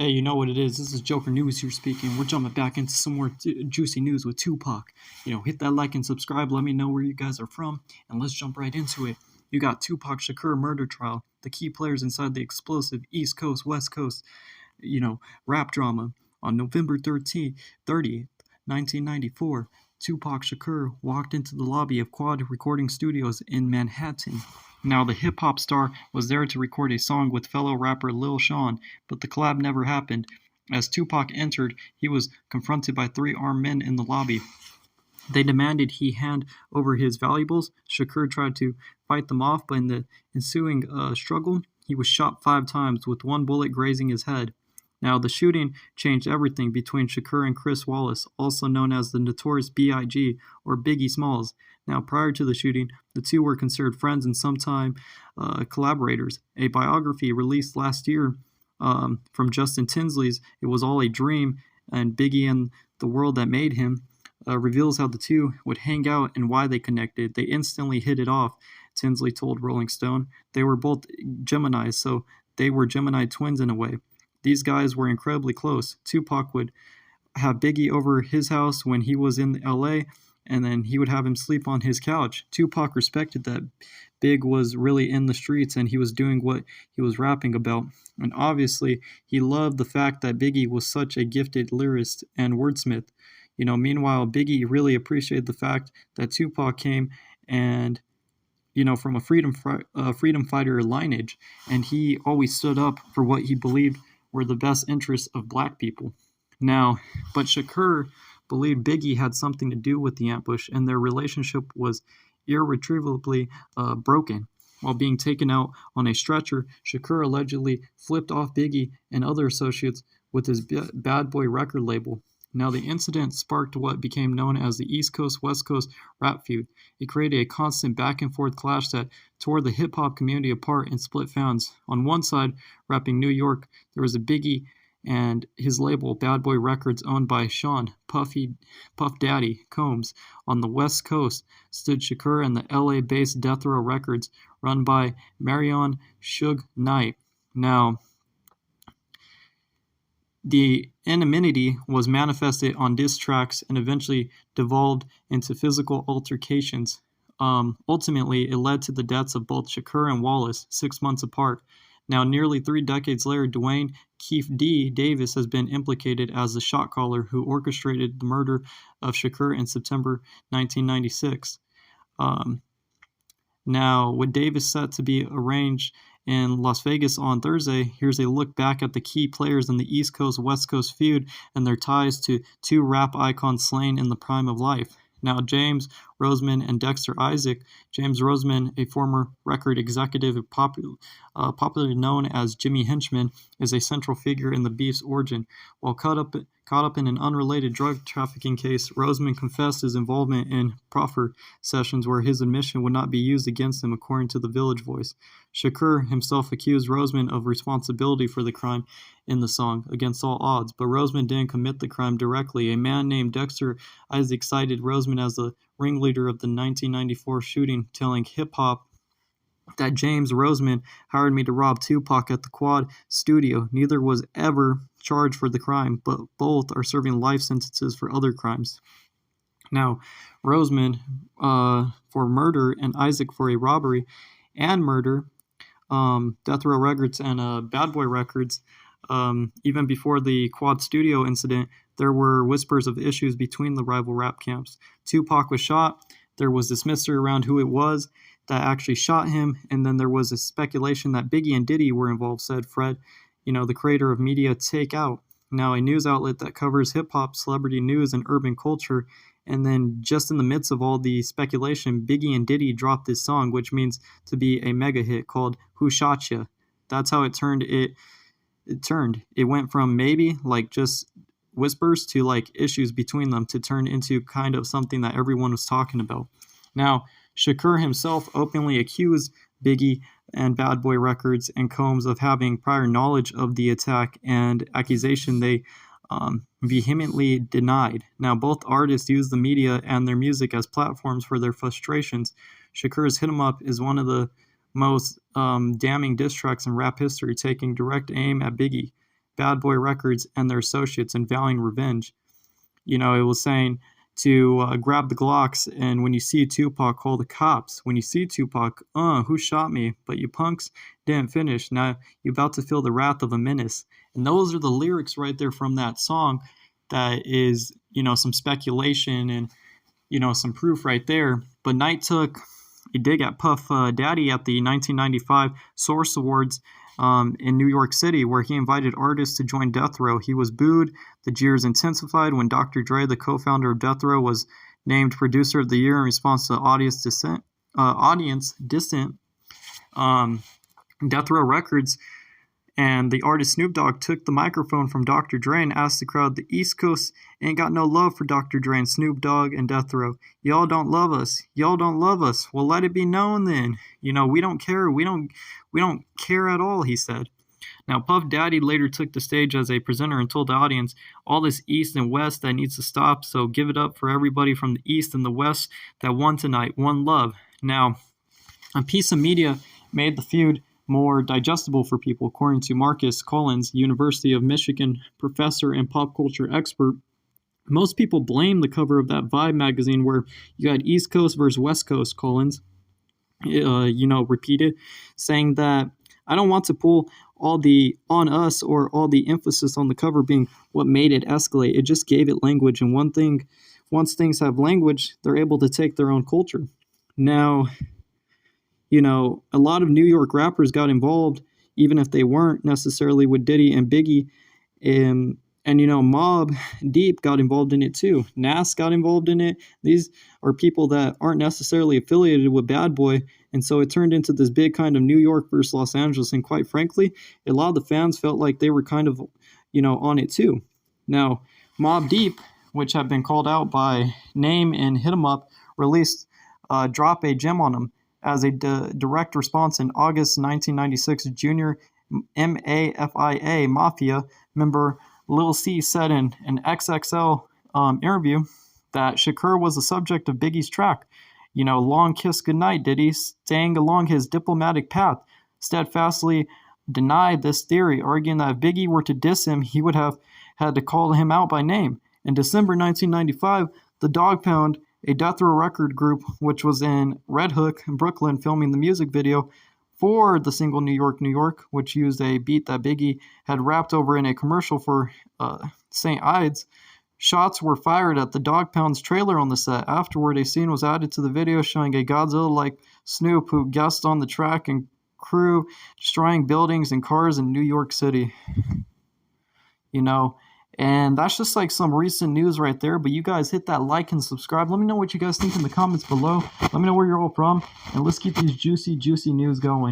Hey, you know what it is? This is Joker News here speaking. We're jumping back into some more juicy news with Tupac. Hit that like and subscribe. Let me know where you guys are from, and let's jump right into it. You got Tupac Shakur murder trial. The key players inside the explosive East Coast, West Coast, rap drama. On November 30th, 1994, Tupac Shakur walked into the lobby of Quad Recording Studios in Manhattan. Now, the hip-hop star was there to record a song with fellow rapper Lil Jon, but the collab never happened. As Tupac entered, he was confronted by three armed men in the lobby. They demanded he hand over his valuables. Shakur tried to fight them off, but in the ensuing struggle, he was shot 5 times, with one bullet grazing his head. Now, the shooting changed everything between Shakur and Chris Wallace, also known as the notorious B.I.G. or Biggie Smalls. Now, prior to the shooting, the two were considered friends and sometime collaborators. A biography released last year from Justin Tinsley's It Was All a Dream and Biggie and the World That Made Him reveals how the two would hang out and why they connected. They instantly hit it off, Tinsley told Rolling Stone. They were both Geminis, so they were Gemini twins in a way. These guys were incredibly close. Tupac would have Biggie over his house when he was in L.A., and then he would have him sleep on his couch. Tupac respected that Big was really in the streets and he was doing what he was rapping about. And obviously, he loved the fact that Biggie was such a gifted lyricist and wordsmith. Meanwhile, Biggie really appreciated the fact that Tupac came and from a freedom fighter lineage, and he always stood up for what he believed were the best interests of black people. Now, but Shakur believed Biggie had something to do with the ambush, and their relationship was irretrievably broken. While being taken out on a stretcher, Shakur allegedly flipped off Biggie and other associates with his Bad Boy record label. Now, the incident sparked what became known as the East Coast-West Coast rap feud. It created a constant back-and-forth clash that tore the hip-hop community apart and split fans. On one side, rapping New York, there was a Biggie and his label, Bad Boy Records, owned by Sean Puff Daddy Combs. On the West Coast stood Shakur and the LA-based Death Row Records, run by Marion Suge Knight. Now, the anonymity was manifested on diss tracks and eventually devolved into physical altercations. Ultimately, it led to the deaths of both Shakur and Wallace 6 months apart. Now, nearly 3 decades later, Dwayne Keefe D. Davis has been implicated as the shot caller who orchestrated the murder of Shakur in September 1996. Now, with Davis set to be arraigned in Las Vegas on Thursday, here's a look back at the key players in the East Coast-West Coast feud and their ties to 2 rap icons slain in the prime of life. Now, James Roseman and Dexter Isaac. James Roseman, a former record executive popularly known as Jimmy Henchman, is a central figure in the beef's origin. While caught up in an unrelated drug trafficking case, Roseman confessed his involvement in proffer sessions where his admission would not be used against him, according to the Village Voice. Shakur himself accused Roseman of responsibility for the crime in the song, Against All Odds, but Roseman didn't commit the crime directly. A man named Dexter Isaac cited Roseman as the ringleader of the 1994 shooting, telling Hip Hop that James Roseman hired me to rob Tupac at the Quad studio. Neither was ever charged for the crime, but both are serving life sentences for other crimes. Now, Roseman for murder and Isaac for a robbery and murder, Death Row Records and Bad Boy Records, even before the Quad Studio incident, there were whispers of issues between the rival rap camps. Tupac was shot. There was this mystery around who it was that actually shot him, and then there was a speculation that Biggie and Diddy were involved, said Fred, the creator of Media Takeout. Now, a news outlet that covers hip-hop, celebrity news, and urban culture. And then just in the midst of all the speculation, Biggie and Diddy dropped this song, which means to be a mega hit, called Who Shot Ya? That's how it turned. It went from maybe like just whispers to like issues between them to turn into kind of something that everyone was talking about. Now, Shakur himself openly accused Biggie and Bad Boy Records and Combs of having prior knowledge of the attack, and accusation they vehemently denied. Now, both artists use the media and their music as platforms for their frustrations. Shakur's Hit 'Em Up is one of the most damning diss tracks in rap history, taking direct aim at Biggie. Bad Boy Records and their associates in vowing revenge. It was saying to grab the Glocks, and when you see Tupac, call the cops. When you see Tupac, who shot me? But you punks didn't finish. Now you're about to feel the wrath of a menace. And those are the lyrics right there from that song. That is, some speculation and, some proof right there. But Knight took a dig at Puff Daddy at the 1995 Source Awards in New York City, where he invited artists to join Death Row. He was booed. The jeers intensified when Dr. Dre, the co-founder of Death Row, was named Producer of the Year in response to audience dissent. Death Row Records and the artist Snoop Dogg took the microphone from Dr. Dre and asked the crowd, "The East Coast ain't got no love for Dr. Dre and Snoop Dogg and Death Row. Y'all don't love us. Y'all don't love us. Well, let it be known then. We don't care. We don't care at all," he said. Now, Puff Daddy later took the stage as a presenter and told the audience, "All this East and West that needs to stop, so give it up for everybody from the East and the West that won tonight. One love." Now, a piece of media made the feud more digestible for people, according to Marcus Collins, University of Michigan professor and pop culture expert. Most people blame the cover of that Vibe magazine where you had East Coast versus West Coast, Collins, repeated, saying that, "I don't want to pull all the on us or all the emphasis on the cover being what made it escalate. It just gave it language. And once things have language, they're able to take their own culture." Now, a lot of New York rappers got involved, even if they weren't necessarily with Diddy and Biggie. And Mobb Deep got involved in it too. Nas got involved in it. These are people that aren't necessarily affiliated with Bad Boy. And so it turned into this big kind of New York versus Los Angeles. And quite frankly, a lot of the fans felt like they were kind of, on it too. Now, Mobb Deep, which had been called out by Name and Hit 'Em Up, released Drop a Gem on him as a direct response in August 1996. Junior Mafia member Lil C said in an XXL interview that Shakur was the subject of Biggie's track. Long kiss goodnight, Diddy, staying along his diplomatic path, steadfastly denied this theory, arguing that if Biggie were to diss him, he would have had to call him out by name. In December 1995, the Dog Pound, a Death Row record group, which was in Red Hook in Brooklyn filming the music video for the single New York, New York, which used a beat that Biggie had rapped over in a commercial for St. Ides. Shots were fired at the Dog Pound's trailer on the set. Afterward, a scene was added to the video showing a Godzilla-like Snoop who guessed on the track and crew destroying buildings and cars in New York City. And that's just like some recent news right there. But you guys hit that like and subscribe. Let me know what you guys think in the comments below. Let me know where you're all from. And let's keep these juicy, juicy news going.